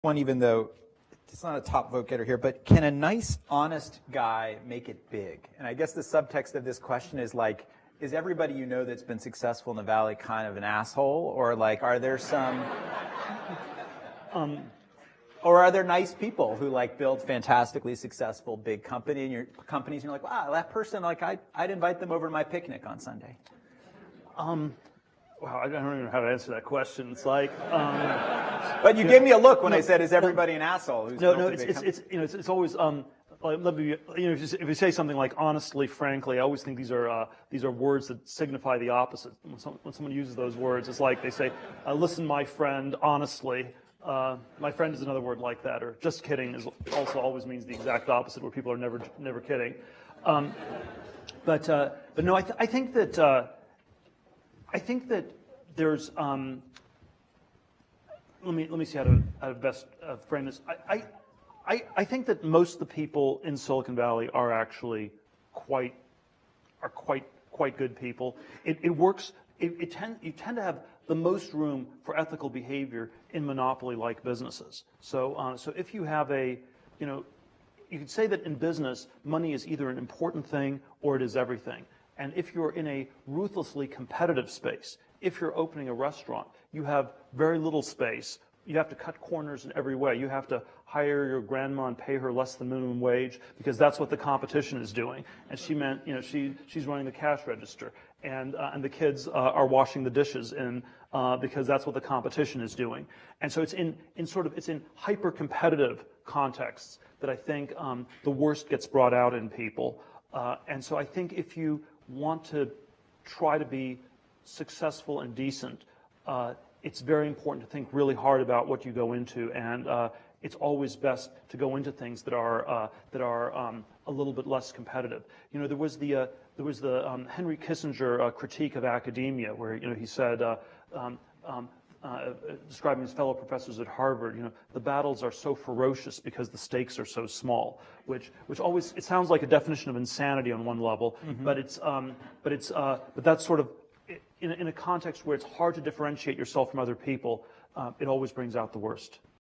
One, even though it's not a top vote getter here, but can a nice, honest guy make it big? And I guess the subtext of this question is like, is everybody you know that's been successful in the Valley kind of an asshole? Or like, are there some, or are there nice people who like build fantastically successful big companies and you're like, wow, that person, like I'd invite them over to my picnic on Sunday. Wow, I don't even know how to answer that question. It's like, but you gave me a look when I said, "Is everybody an asshole?" Who's it's always let me, if you say something like honestly, frankly, I always think these are words that signify the opposite. When someone uses those words, it's like they say, "Listen, my friend, honestly." My friend is another word like that, or just kidding is also always means the exact opposite, where people are never kidding. But no, I think that. I think that there's. Let me see how to best frame this. I think that most of the people in Silicon Valley are actually quite good people. It works. You tend to have the most room for ethical behavior in monopoly-like businesses. So if you have you could say that in business, money is either an important thing or it is everything. And if you're in a ruthlessly competitive space, if you're opening a restaurant, you have very little space. You have to cut corners in every way. You have to hire your grandma and pay her less than minimum wage because that's what the competition is doing. And she meant, she's running the cash register, and the kids are washing the dishes because that's what the competition is doing. And so it's in hyper competitive contexts that I think the worst gets brought out in people. And so I think if you want to try to be successful and decent, it's very important to think really hard about what you go into, and it's always best to go into things that are a little bit less competitive. There was the Henry Kissinger critique of academia, where he said, describing his fellow professors at Harvard, the battles are so ferocious because the stakes are so small, which always, it sounds like a definition of insanity on one level, mm-hmm. but that's sort of in a context where it's hard to differentiate yourself from other people, it always brings out the worst.